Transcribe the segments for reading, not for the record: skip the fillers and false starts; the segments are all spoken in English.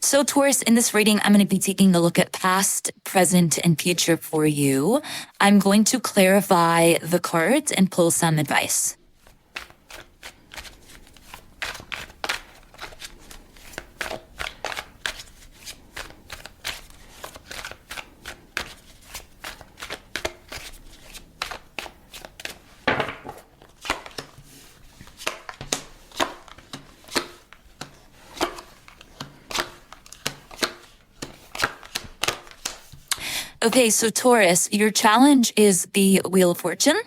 So Taurus, in this reading, I'm going to be taking a look at past, present, and future for you. I'm going to clarify the cards and pull some advice. Okay, so Taurus, your challenge is the Wheel of Fortune.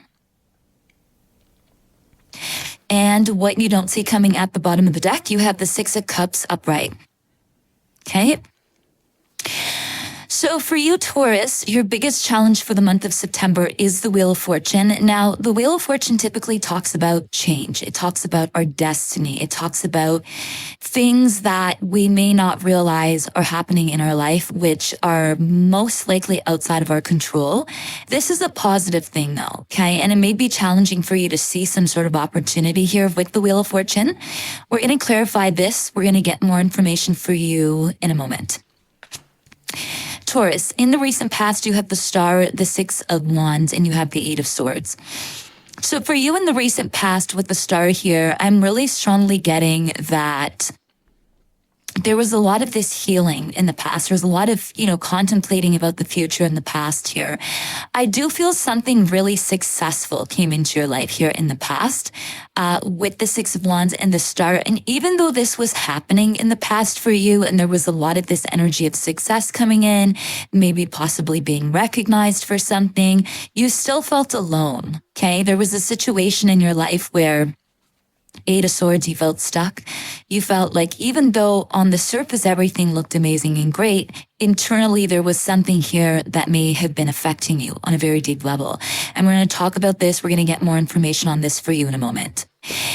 And what you don't see coming at the bottom of the deck, you have the Six of Cups upright. Okay? So for you, Taurus, your biggest challenge for the month of September is the Wheel of Fortune. Now, the Wheel of Fortune typically talks about change. It talks about our destiny. It talks about things that we may not realize are happening in our life, which are most likely outside of our control. This is a positive thing, though, okay? And it may be challenging for you to see some sort of opportunity here with the Wheel of Fortune. We're going to clarify this. We're going to get more information for you in a moment. Taurus, in the recent past, you have the Star, the Six of Wands, and you have the Eight of Swords. So for you in the recent past with the Star here, I'm really strongly getting that there was a lot of this healing in the past. There's a lot of, contemplating about the future in the past here. I do feel something really successful came into your life here in the past with the Six of Wands and the Star. And even though this was happening in the past for you and there was a lot of this energy of success coming in, maybe possibly being recognized for something, you still felt alone, okay? There was a situation in your life where Eight of Swords, you felt stuck. You felt like even though on the surface everything looked amazing and great, internally there was something here that may have been affecting you on a very deep level. And we're going to talk about this. We're going to get more information on this for you in a moment.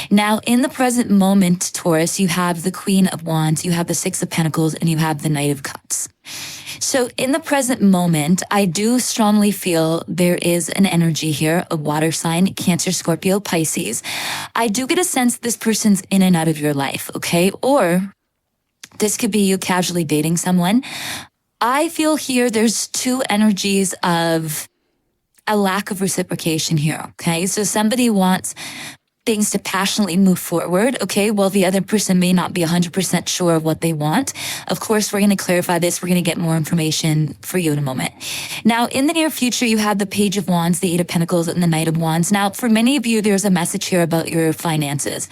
Now, in the present moment, Taurus, you have the Queen of Wands, you have the Six of Pentacles, and you have the Knight of Cups. So in the present moment, I do strongly feel there is an energy here, a water sign, Cancer, Scorpio, Pisces. I do get a sense this person's in and out of your life, okay? Or this could be you casually dating someone. I feel here there's two energies of a lack of reciprocation here, okay? So somebody wants things to passionately move forward, okay? Well, the other person may not be 100% sure of what they want. Of course, we're going to clarify this. We're going to get more information for you in a moment. Now, in the near future, you have the Page of Wands, the Eight of Pentacles, and the Knight of Wands. Now, for many of you, there's a message here about your finances.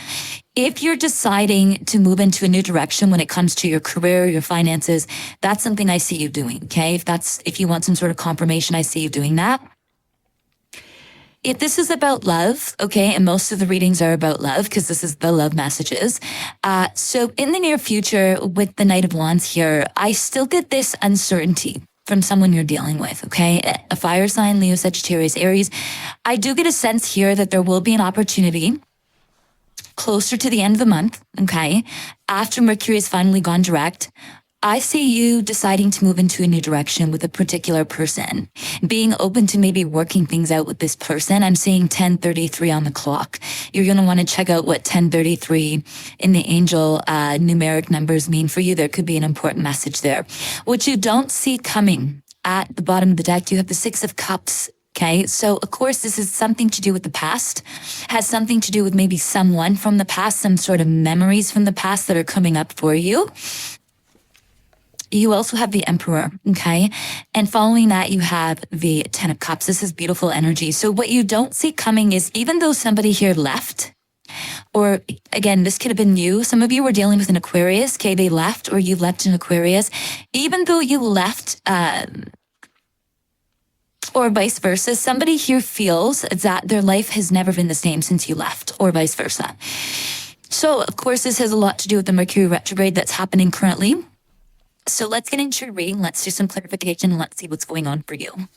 If you're deciding to move into a new direction when it comes to your career, your finances, that's something I see you doing, okay? If you want some sort of confirmation, I see you doing that. If this is about love, okay, and most of the readings are about love because this is the love messages. So in the near future with the Knight of Wands here, I still get this uncertainty from someone you're dealing with, okay? A fire sign, Leo, Sagittarius, Aries. I do get a sense here that there will be an opportunity closer to the end of the month, okay? After Mercury has finally gone direct, I see you deciding to move into a new direction with a particular person, being open to maybe working things out with this person. I'm seeing 10:33 on the clock. You're going to want to check out what 10:33 in the angel numeric numbers mean for you. There could be an important message there. What you don't see coming at the bottom of the deck, you have the Six of Cups. Okay, so of course this is something to do with the past, has something to do with maybe someone from the past, some sort of memories from the past that are coming up for you. You also have the Emperor, okay? And following that, you have the Ten of Cups. This is beautiful energy. So what you don't see coming is even though somebody here left, or again, this could have been you. Some of you were dealing with an Aquarius, okay? They left or you left an Aquarius. Even though you left, or vice versa, somebody here feels that their life has never been the same since you left, or vice versa. So, of course, this has a lot to do with the Mercury retrograde that's happening currently. So let's get into your reading. Let's do some clarification and let's see what's going on for you.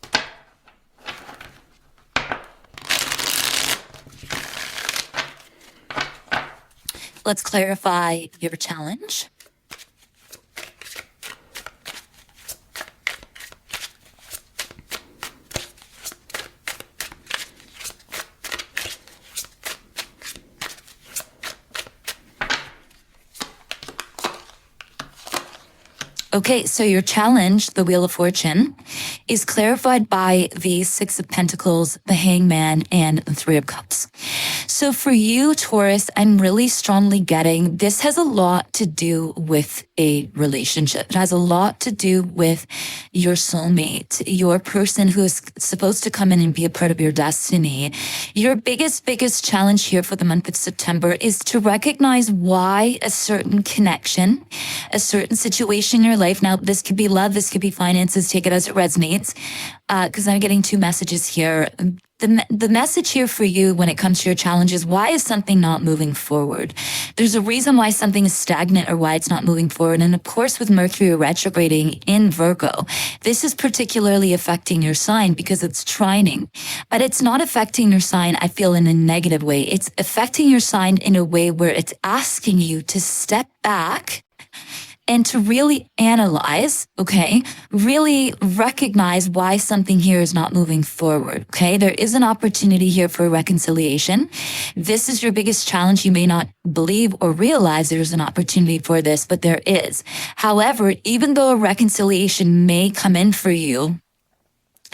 Let's clarify your challenge. Okay, so your challenge, the Wheel of Fortune, is clarified by the Six of Pentacles, the Hangman, and the Three of Cups. So for you, Taurus, I'm really strongly getting this has a lot to do with a relationship. It has a lot to do with your soulmate, your person who is supposed to come in and be a part of your destiny. Your biggest challenge here for the month of September is to recognize why a certain connection, a certain situation in your life. Now, this could be love, this could be finances, take it as it resonates, because I'm getting two messages here. The message here for you when it comes to your challenge is, why is something not moving forward? There's a reason why something is stagnant or why it's not moving forward. And of course, with Mercury retrograding in Virgo, this is particularly affecting your sign because it's trining. But it's not affecting your sign, I feel, in a negative way. It's affecting your sign in a way where it's asking you to step back and to really analyze, okay, really recognize why something here is not moving forward, okay? There is an opportunity here for reconciliation. This is your biggest challenge. You may not believe or realize there's an opportunity for this, but there is. However, even though a reconciliation may come in for you,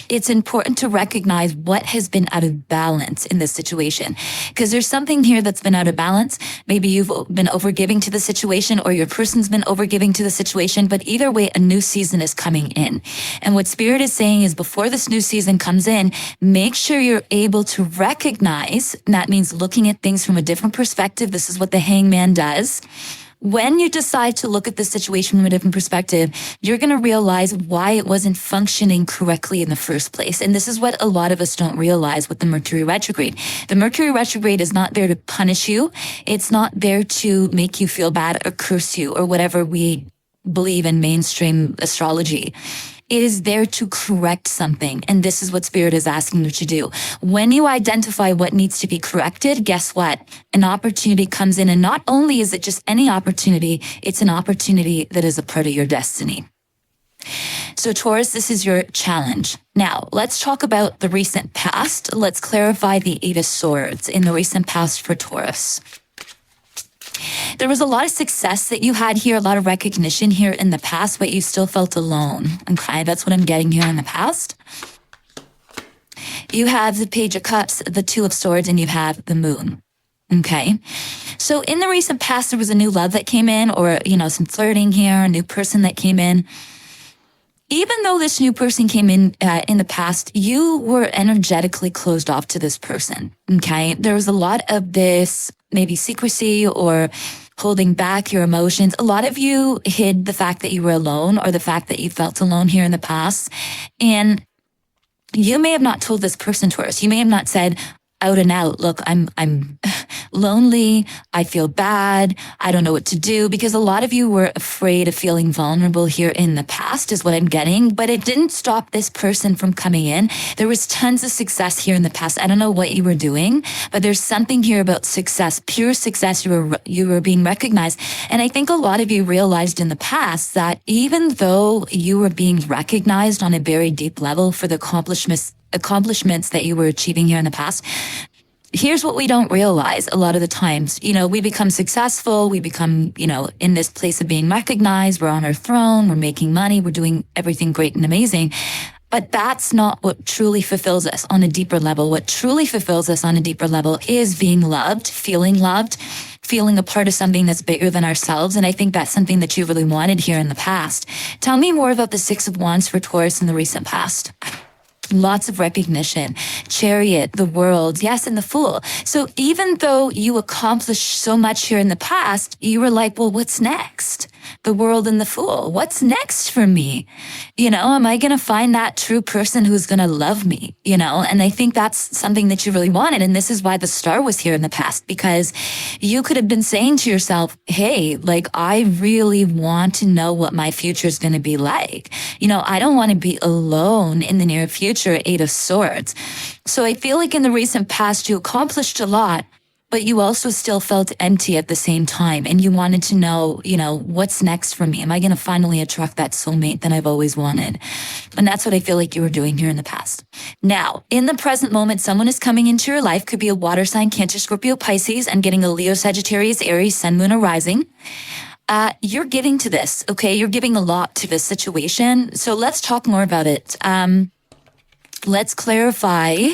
it's important to recognize what has been out of balance in this situation, because there's something here that's been out of balance. Maybe you've been overgiving to the situation, or your person's been overgiving to the situation, but either way, a new season is coming in. And what Spirit is saying is, before this new season comes in, make sure you're able to recognize, and that means looking at things from a different perspective. This is what the Hangman does. When you decide to look at the situation from a different perspective, you're going to realize why it wasn't functioning correctly in the first place. And this is what a lot of us don't realize with the Mercury retrograde. The Mercury retrograde is not there to punish you. It's not there to make you feel bad or curse you or whatever we believe in mainstream astrology. It is there to correct something. And this is what Spirit is asking you to do. When you identify what needs to be corrected, guess what? An opportunity comes in. And not only is it just any opportunity, it's an opportunity that is a part of your destiny. So Taurus, this is your challenge. Now, let's talk about the recent past. Let's clarify the Eight of Swords in the recent past for Taurus. There was a lot of success that you had here, a lot of recognition here in the past, but you still felt alone. Okay, that's what I'm getting here in the past. You have the Page of Cups, the Two of Swords, and you have the Moon. Okay, so in the recent past, there was a new love that came in, or, some flirting here, a new person that came in. Even though this new person came in the past, you were energetically closed off to this person, okay? There was a lot of this maybe secrecy or holding back your emotions. A lot of you hid the fact that you were alone, or the fact that you felt alone here in the past. And you may have not told this person, Taurus. You may have not said out and out, look, I'm lonely. I feel bad. I don't know what to do, because a lot of you were afraid of feeling vulnerable here in the past is what I'm getting, but it didn't stop this person from coming in. There was tons of success here in the past. I don't know what you were doing, but there's something here about success, pure success. You were being recognized. And I think a lot of you realized in the past that even though you were being recognized on a very deep level for the accomplishments that you were achieving here in the past, here's what we don't realize a lot of the times. We become successful. We become, in this place of being recognized. We're on our throne. We're making money. We're doing everything great and amazing. But that's not what truly fulfills us on a deeper level. What truly fulfills us on a deeper level is being loved, feeling a part of something that's bigger than ourselves. And I think that's something that you really wanted here in the past. Tell me more about the Six of Wands for Taurus in the recent past. Lots of recognition, Chariot, the World, yes, and the Fool. So even though you accomplished so much here in the past, you were like, well, what's next? The World and the Fool. What's next for me? Am I going to find that true person who's going to love me? And I think that's something that you really wanted. And this is why the Star was here in the past, because you could have been saying to yourself, hey, I really want to know what my future is going to be like. I don't want to be alone in the near future, Eight of Swords. So I feel like in the recent past, you accomplished a lot, but you also still felt empty at the same time. And you wanted to know, what's next for me? Am I going to finally attract that soulmate that I've always wanted? And that's what I feel like you were doing here in the past. Now, in the present moment, someone is coming into your life. Could be a water sign, Cancer, Scorpio, Pisces. I'm getting a Leo, Sagittarius, Aries, Sun, Moon, or Rising. You're giving to this, okay? You're giving a lot to this situation. So let's talk more about it. Let's clarify.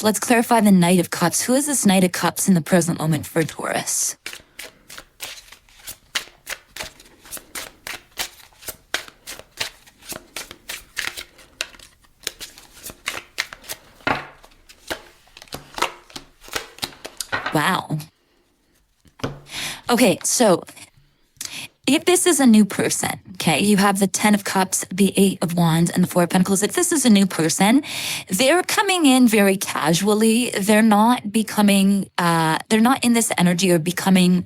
Let's clarify the Knight of Cups. Who is this Knight of Cups in the present moment for Taurus? Wow. Okay, so if this is a new person, okay, you have the 10 of Cups, the 8 of Wands, and the 4 of Pentacles. If this is a new person, they're coming in very casually. They're not becoming, they're not in this energy or becoming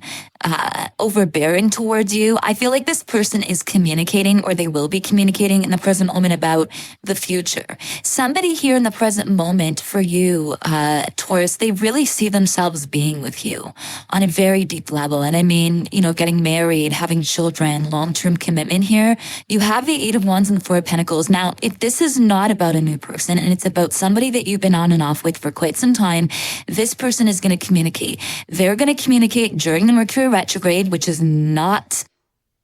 overbearing towards you. I feel like this person is communicating, or they will be communicating in the present moment about the future. Somebody here in the present moment for you, Taurus, they really see themselves being with you on a very deep level. And I mean, you know, getting married, having children, long-term commitment here. You have the 8 of Wands and the 4 of Pentacles. Now, if this is not about a new person and it's about somebody that you've been on and off with for quite some time, this person is going to communicate. They're going to communicate during the Mercury retrograde, which is not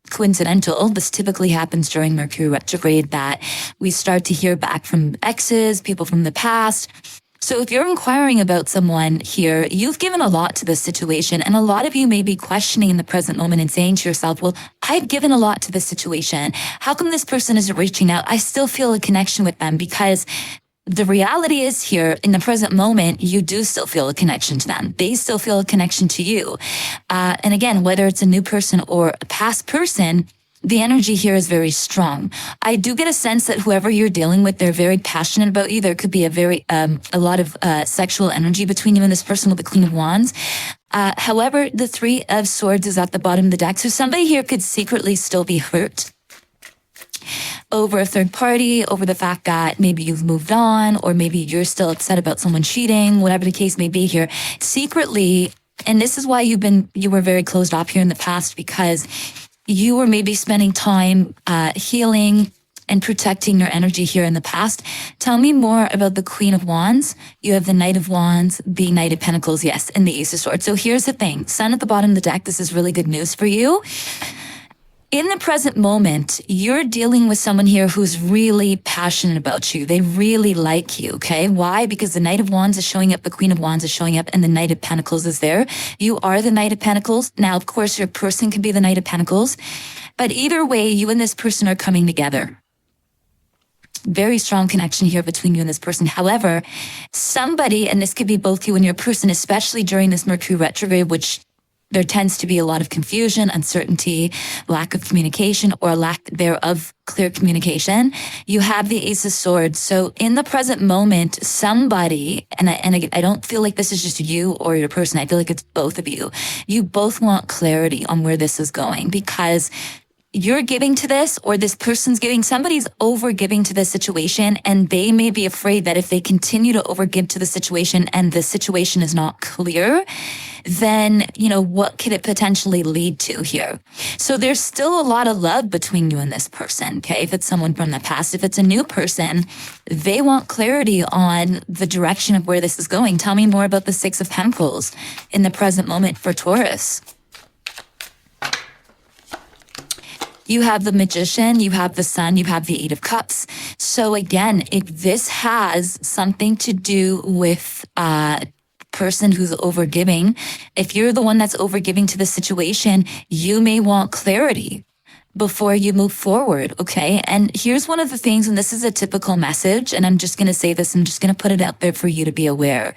coincidental. This typically happens during Mercury retrograde, that we start to hear back from exes, people from the past. So if you're inquiring about someone here, you've given a lot to this situation, and a lot of you may be questioning in the present moment and saying to yourself, well, I've given a lot to this situation. How come this person isn't reaching out? I still feel a connection with them, because the reality is here in the present moment, you do still feel a connection to them. They still feel a connection to you. And again, whether it's a new person or a past person, the energy here is very strong. I do get a sense that whoever you're dealing with, they're very passionate about you. There could be a lot of sexual energy between you and this person with the Queen of Wands. However, the 3 of Swords is at the bottom of the deck. So somebody here could secretly still be hurt over a third party, over the fact that maybe you've moved on, or maybe you're still upset about someone cheating, whatever the case may be here. Secretly, and this is why you were very closed off here in the past, because you were maybe spending time healing and protecting your energy here in the past. Tell me more about the Queen of Wands. You have the Knight of Wands, the Knight of Pentacles, yes, and the Ace of Swords. So here's the thing. Sun at the bottom of the deck. This is really good news for you. In the present moment, you're dealing with someone here who's really passionate about you. They really like you, okay? Why? Because the Knight of Wands is showing up, the Queen of Wands is showing up, and the Knight of Pentacles is there. You are the Knight of Pentacles. Now, of course, your person can be the Knight of Pentacles. But either way, you and this person are coming together. Very strong connection here between you and this person. However, somebody, and this could be both you and your person, especially during this Mercury retrograde, which there tends to be a lot of confusion, uncertainty, lack of communication, or lack thereof clear communication. You have the Ace of Swords. So in the present moment, somebody, and I don't feel like this is just you or your person. I feel like it's both of you. You both want clarity on where this is going, because you're giving to this, or this person's giving, somebody's over giving to this situation, and they may be afraid that if they continue to overgive to the situation and the situation is not clear, then, you know, what could it potentially lead to here? So there's still a lot of love between you and this person, okay? If it's someone from the past, if it's a new person, they want clarity on the direction of where this is going. Tell me more about the 6 of Pentacles in the present moment for Taurus. You have the Magician, you have the Sun, you have the 8 of Cups. So again, if this has something to do with person who's overgiving, if you're the one that's overgiving to the situation, you may want clarity before you move forward, okay? And here's one of the things, and this is a typical message, and I'm just going to say this, I'm just going to put it out there for you to be aware.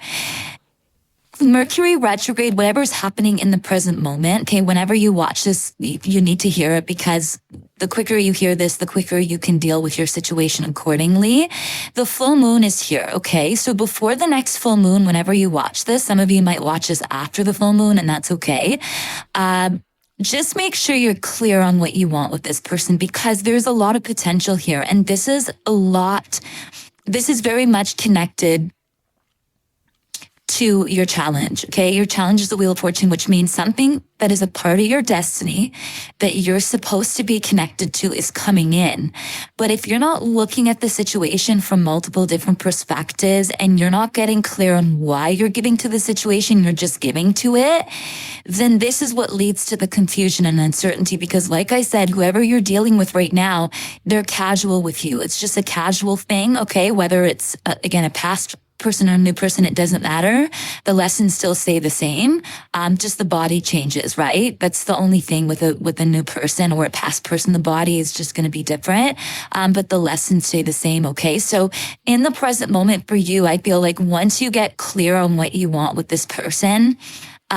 Mercury retrograde, whatever's happening in the present moment, okay, whenever you watch this, you need to hear it, because the quicker you hear this, the quicker you can deal with your situation accordingly. The full moon is here, okay? So before the next full moon, whenever you watch this, some of you might watch this after the full moon, and that's okay. Just make sure you're clear on what you want with this person, because there's a lot of potential here. And this is very much connected to your challenge, okay? Your challenge is the Wheel of Fortune, which means something that is a part of your destiny that you're supposed to be connected to is coming in. But if you're not looking at the situation from multiple different perspectives and you're not getting clear on why you're giving to the situation, you're just giving to it, then this is what leads to the confusion and uncertainty. Because like I said, whoever you're dealing with right now, they're casual with you. It's just a casual thing, okay? Whether it's, again, a past person or a new person, it doesn't matter. The lessons still stay the same. Just the body changes, right? That's the only thing with a new person or a past person. The body is just going to be different. But the lessons stay the same. Okay. So in the present moment for you, I feel like once you get clear on what you want with this person,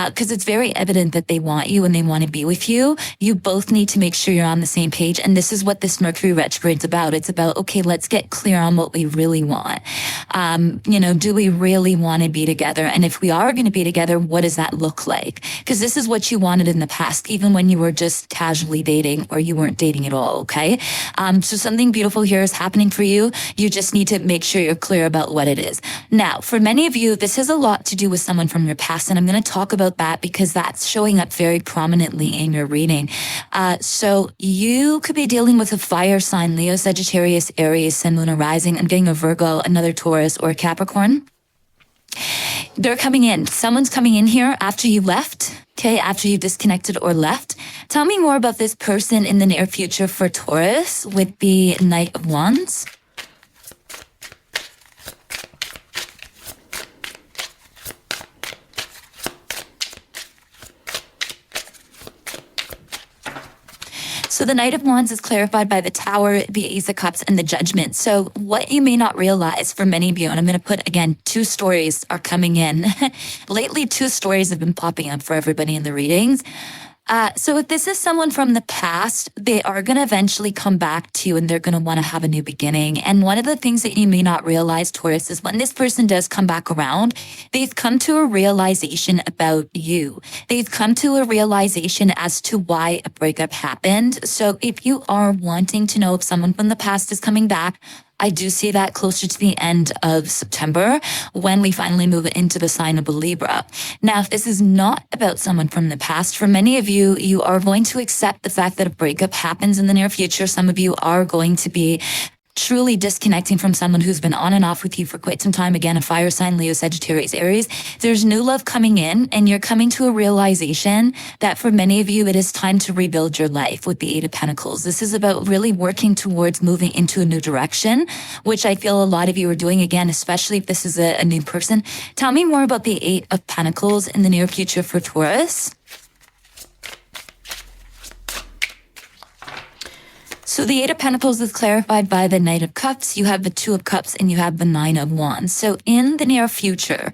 because it's very evident that they want you and they want to be with you. You both need to make sure you're on the same page. And this is what this Mercury retrograde's about. It's about, okay, let's get clear on what we really want. Do we really want to be together? And if we are going to be together, what does that look like? Because this is what you wanted in the past, even when you were just casually dating or you weren't dating at all. Okay. So something beautiful here is happening for you. You just need to make sure you're clear about what it is. Now, for many of you, this has a lot to do with someone from your past. And I'm going to talk about that because that's showing up very prominently in your reading. So you could be dealing with a fire sign, Leo, Sagittarius, Aries, Sun, Moon, or Rising. I'm getting a Virgo, another Taurus, or a Capricorn. They're coming in. Someone's coming in here after you left, okay, after you disconnected or left. Tell me more about this person in the near future for Taurus with the Knight of Wands. So the Knight of Wands is clarified by the Tower, the Ace of Cups, and the Judgment. So what you may not realize for many of you, and I'm going to put, again, 2 stories are coming in. Lately, 2 stories have been popping up for everybody in the readings. So if this is someone from the past, they are going to eventually come back to you and they're going to want to have a new beginning. And one of the things that you may not realize, Taurus, is when this person does come back around, they've come to a realization about you. They've come to a realization as to why a breakup happened. So if you are wanting to know if someone from the past is coming back, I do see that closer to the end of September when we finally move into the sign of Libra. Now, if this is not about someone from the past, for many of you, you are going to accept the fact that a breakup happens in the near future. Some of you are going to be truly disconnecting from someone who's been on and off with you for quite some time. Again, a fire sign, Leo, Sagittarius, Aries. There's new love coming in and you're coming to a realization that for many of you, it is time to rebuild your life with the 8 of Pentacles. This is about really working towards moving into a new direction, which I feel a lot of you are doing, again, especially if this is a new person. Tell me more about the 8 of Pentacles in the near future for Taurus. So the 8 of Pentacles is clarified by the Knight of Cups. You have the 2 of Cups and you have the 9 of Wands. So in the near future,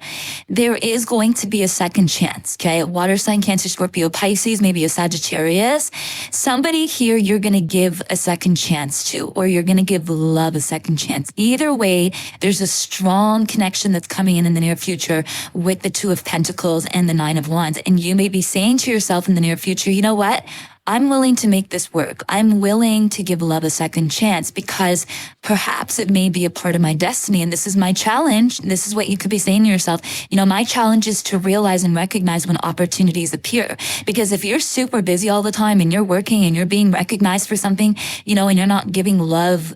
there is going to be a second chance, okay? Water sign, Cancer, Scorpio, Pisces, maybe a Sagittarius. Somebody here you're going to give a second chance to, or you're going to give love a second chance. Either way, there's a strong connection that's coming in the near future with the 2 of Pentacles and the 9 of Wands. And you may be saying to yourself in the near future, you know what? I'm willing to make this work. I'm willing to give love a second chance because perhaps it may be a part of my destiny. And this is my challenge. This is what you could be saying to yourself. My challenge is to realize and recognize when opportunities appear. Because if you're super busy all the time and you're working and you're being recognized for something, and you're not giving love,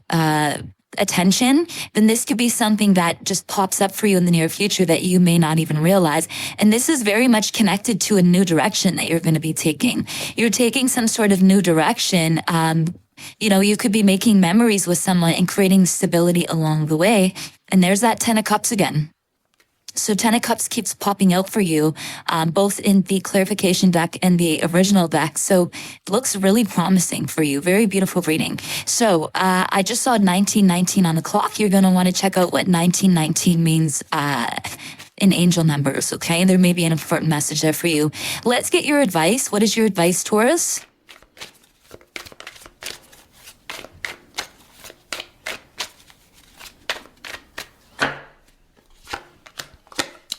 attention, then this could be something that just pops up for you in the near future that you may not even realize. And this is very much connected to a new direction that you're going to be taking. You're taking some sort of new direction. You could be making memories with someone and creating stability along the way. And there's that 10 of Cups again. So 10 of Cups keeps popping out for you, both in the clarification deck and the original deck. So it looks really promising for you. Very beautiful reading. So I just saw 1919 on the clock. You're going to want to check out what 1919 means in angel numbers, okay? There may be an important message there for you. Let's get your advice. What is your advice, Taurus?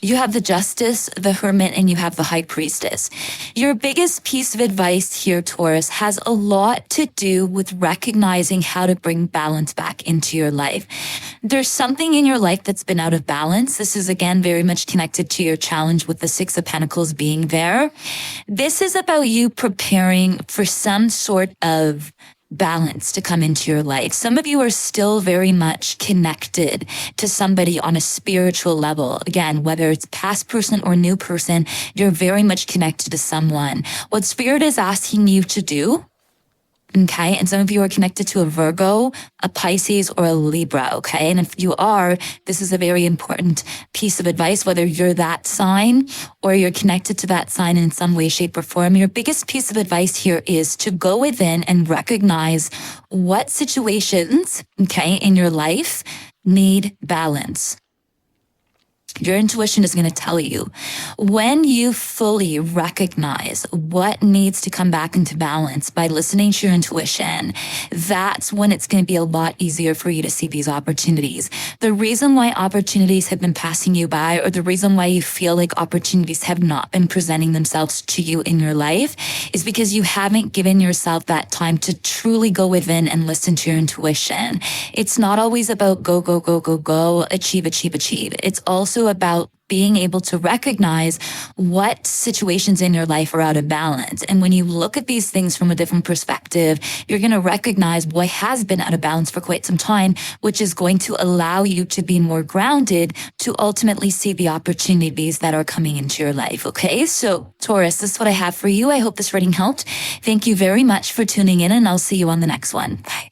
You have the Justice, the Hermit, and you have the High Priestess. Your biggest piece of advice here, Taurus, has a lot to do with recognizing how to bring balance back into your life. There's something in your life that's been out of balance. This is, again, very much connected to your challenge with the Six of Pentacles being there. This is about you preparing for some sort of balance to come into your life. Some of you are still very much connected to somebody on a spiritual level. Again, whether it's past person or new person, you're very much connected to someone. What Spirit is asking you to do, okay, and some of you are connected to a Virgo, a Pisces, or a Libra, okay? And if you are, this is a very important piece of advice, whether you're that sign or you're connected to that sign in some way, shape, or form. Your biggest piece of advice here is to go within and recognize what situations, okay, in your life need balance. Your intuition is going to tell you when you fully recognize what needs to come back into balance by listening to your intuition. That's when it's going to be a lot easier for you to see these opportunities. The reason why opportunities have been passing you by, or the reason why you feel like opportunities have not been presenting themselves to you in your life, is because you haven't given yourself that time to truly go within and listen to your intuition. It's not always about go, go, go, go, go, achieve, achieve, achieve. It's also about being able to recognize what situations in your life are out of balance. And when you look at these things from a different perspective, you're going to recognize what has been out of balance for quite some time, which is going to allow you to be more grounded to ultimately see the opportunities that are coming into your life. Okay, so Taurus, this is what I have for you. I hope this reading helped. Thank you very much for tuning in, and I'll see you on the next one. Bye.